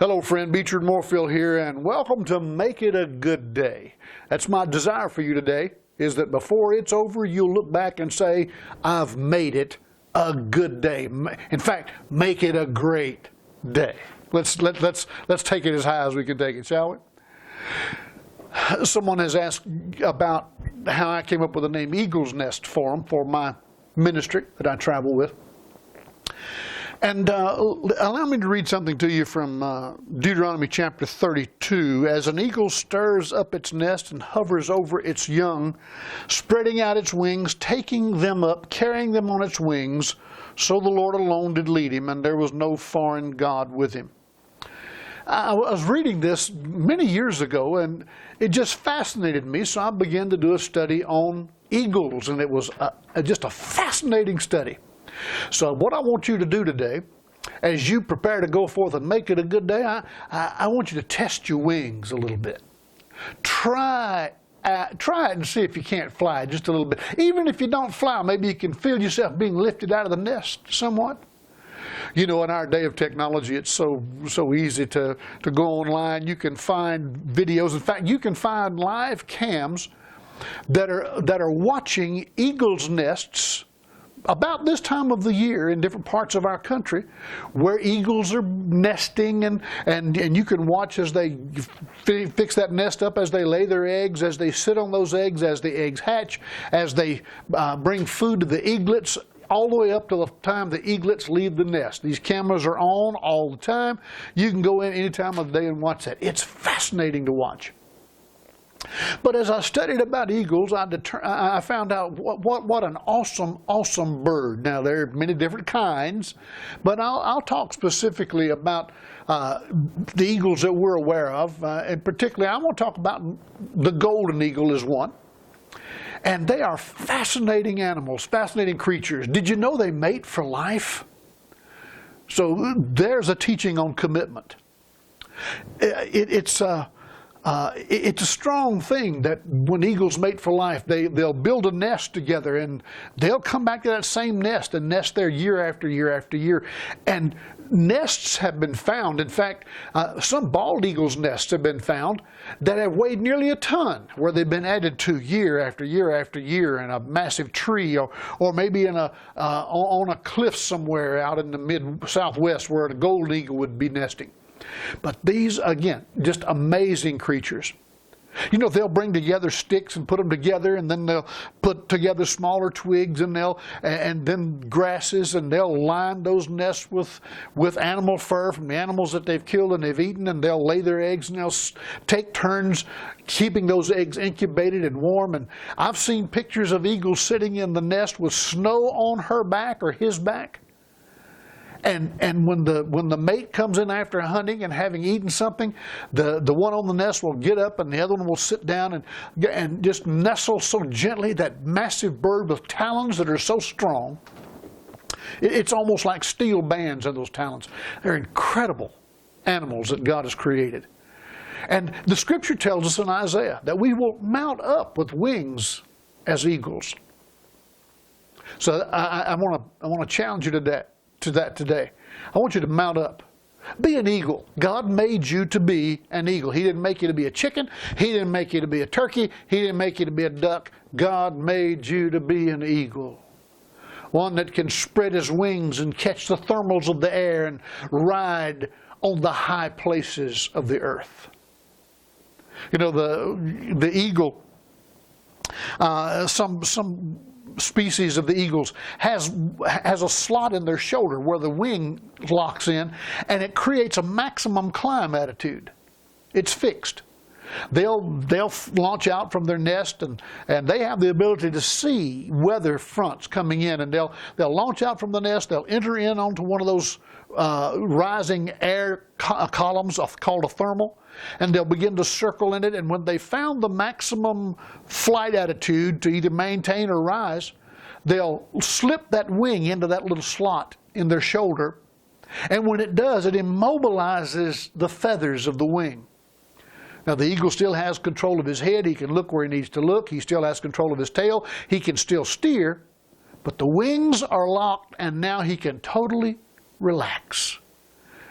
Hello friend, Beechard Moorefield here, and welcome to Make It a Good Day. That's my desire for you today, is that before it's over, you'll look back and say, I've made it a good day. In fact, make it a great day. Let's take it as high as we can take it, shall we? Someone has asked about how I came up with the name Eagle's Nest Forum for my ministry that I travel with. And allow me to read something to you from Deuteronomy chapter 32. As an eagle stirs up its nest and hovers over its young, spreading out its wings, taking them up, carrying them on its wings, so the Lord alone did lead him, and there was no foreign god with him. I was reading this many years ago, and it just fascinated me, so I began to do a study on eagles, and it was just a fascinating study. So what I want you to do today, as you prepare to go forth and make it a good day, I want you to test your wings a little bit. Try it and see if you can't fly just a little bit. Even if you don't fly, maybe you can feel yourself being lifted out of the nest somewhat. You know, in our day of technology, it's so easy to go online. You can find videos. In fact, you can find live cams that are watching eagles' nests about this time of the year in different parts of our country, where eagles are nesting, and you can watch as they fix that nest up, as they lay their eggs, as they sit on those eggs, as the eggs hatch, as they bring food to the eaglets, all the way up to the time the eaglets leave the nest. These cameras are on all the time. You can go in any time of the day and watch that. It's fascinating to watch. But as I studied about eagles, I found out what an awesome bird. Now, there are many different kinds, but I'll talk specifically about the eagles that we're aware of. And particularly, I want to talk about the golden eagle is one. And they are fascinating animals, fascinating creatures. Did you know they mate for life? So there's a teaching on commitment. It's a strong thing that when eagles mate for life, they'll build a nest together, and they'll come back to that same nest and nest there year after year after year. And nests have been found. In fact, some bald eagles' nests have been found that have weighed nearly a ton, where they've been added to year after year after year in a massive tree, or maybe in on a cliff somewhere out in the mid-southwest where a golden eagle would be nesting. But these, again, just amazing creatures. You know, they'll bring together sticks and put them together, and then they'll put together smaller twigs and then grasses, and they'll line those nests with animal fur from the animals that they've killed and they've eaten, and they'll lay their eggs, and they'll take turns keeping those eggs incubated and warm. And I've seen pictures of eagles sitting in the nest with snow on her back or his back. And when the mate comes in after hunting and having eaten something, the one on the nest will get up and the other one will sit down and just nestle so gently. That massive bird with talons that are so strong, it's almost like steel bands in those talons. They're incredible animals that God has created. And the Scripture tells us in Isaiah that we will mount up with wings as eagles. So I want to challenge you to that today. I want you to mount up. Be an eagle. God made you to be an eagle. He didn't make you to be a chicken. He didn't make you to be a turkey. He didn't make you to be a duck. God made you to be an eagle. One that can spread his wings and catch the thermals of the air and ride on the high places of the earth. You know, the eagle, some species of the eagles has a slot in their shoulder where the wing locks in, and it creates a maximum climb attitude. It's fixed. They'll launch out from their nest, and they have the ability to see weather fronts coming in, and they'll launch out from the nest. They'll enter in onto one of those rising air columns called a thermal, and they'll begin to circle in it. And when they found the maximum flight attitude to either maintain or rise, they'll slip that wing into that little slot in their shoulder, and when it does, it immobilizes the feathers of the wing. Now, the eagle still has control of his head. He can look where he needs to look. He still has control of his tail. He can still steer, but the wings are locked, and now he can totally relax.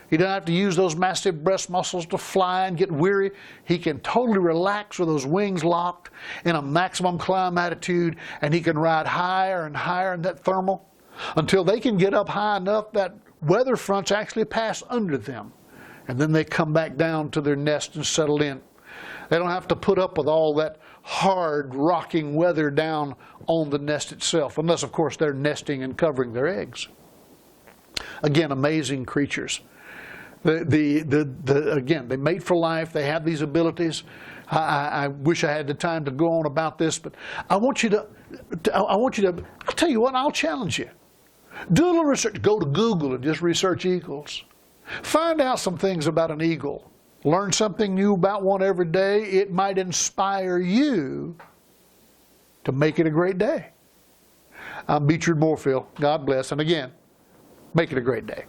He doesn't have to use those massive breast muscles to fly and get weary. He can totally relax with those wings locked in a maximum climb attitude, and he can ride higher and higher in that thermal until they can get up high enough that weather fronts actually pass under them. And then they come back down to their nest and settle in. They don't have to put up with all that hard rocking weather down on the nest itself, unless of course they're nesting and covering their eggs. Again, amazing creatures. Again, they mate for life. They have these abilities. I wish I had the time to go on about this, but I'll tell you what, I'll challenge you. Do a little research. Go to Google and just research eagles. Find out some things about an eagle. Learn something new about one every day. It might inspire you to make it a great day. I'm Beechard Moorefield. God bless. And again, make it a great day.